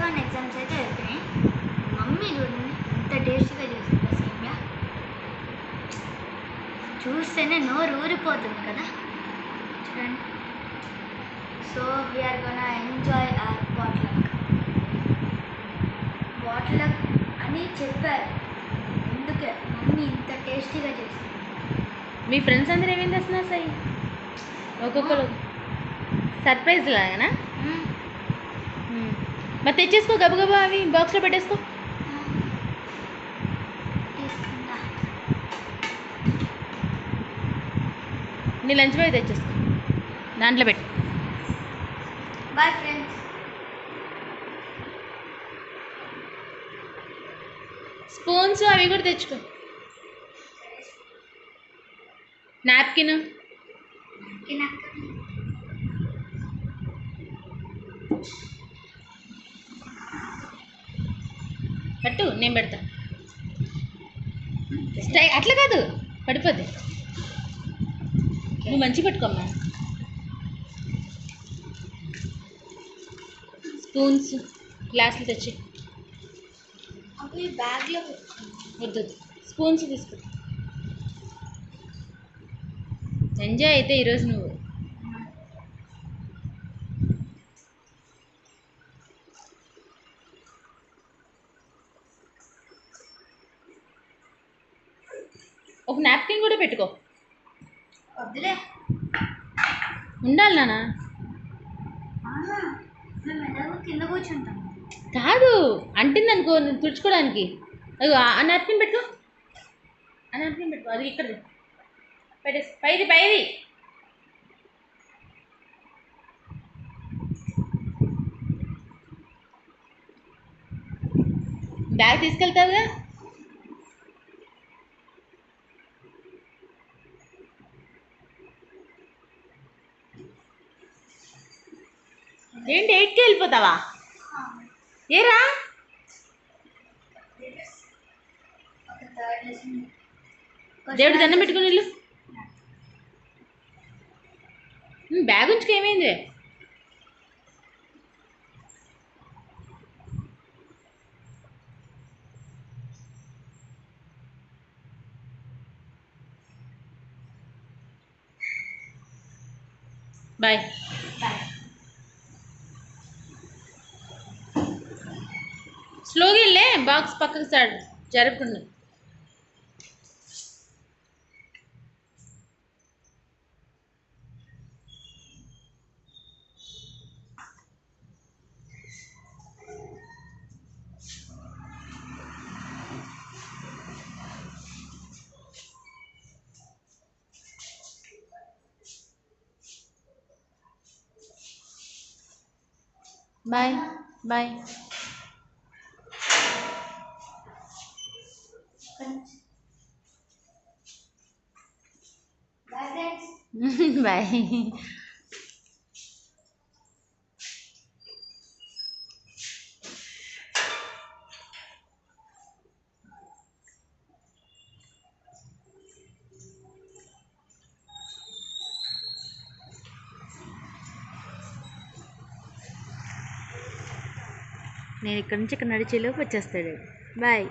1 exams అయితే అయిపోయినాయి. Mummy చూడండి ఎంత టేస్టీగా చేస్తుందో సేమియా, చూస్తేనే నోరు ఊరిపోతుంది కదా. చూడండి. So we are gonna enjoy our potluck అని చెప్పారు, అందుకే మమ్మీ ఇంత టేస్టీగా చేస్తుంది. మీ ఫ్రెండ్స్ అందరూ ఏమేం చేస్తున్నారు సాయి? ఒక్కొక్కరు సర్ప్రైజ్ లాగానా? మరి తెచ్చేసుకో గబగబా, అవి బాక్స్లో పెట్టేసుకో. తీసుకుందా. నీ లంచ్ బ్యాగ్ తెచ్చేసుకో, దాంట్లో పెట్టు. Bye friends. స్పూన్స్ అవి కూడా తెచ్చుకో. నాప్కిన్ పట్టు, నేను పెడతా. అట్లా కాదు, పడిపోద్ది. నువ్వు మంచిగా పెట్టుకోమ్మా. స్పూన్స్ గ్లాసులు తెచ్చి అవి బ్యాగ్లో వద్దు, స్పూన్స్ తీసుకో. ఎంజాయ్ అయితే ఈరోజు నువ్వు. ఒక నాప్కిన్ కూడా పెట్టుకో. వద్దులే, ఉండాలి నాన్న. మేము ఎలాగో కింద కూర్చుంటాం. కాదు, అంటిందనుకో తుడుచుకోవడానికి. అయ్యో, ఆ నాప్కిన్ పెట్టుకో, ఆ నాప్కిన్ పెట్టుకో. అది ఇక్కడ పెట్టేసి పైది బ్యాగ్ తీసుకెళ్తావుగా. ఏంటి 8కి వెళ్ళిపోతావా? ఏరా దేవుడు దండం పెట్టుకుని వెళ్ళు. బ్యాగ్ ఉంచుకు, ఏమైంది? బాయ్. స్లోగా వెళ్ళే, బాక్స్ పక్కకు జరగకుండా. Bye bye. బాయ్. నేను ఇక్కడి నుంచి ఇక్కడ నడిచేలోపు వచ్చేస్తాడు. బాయ్.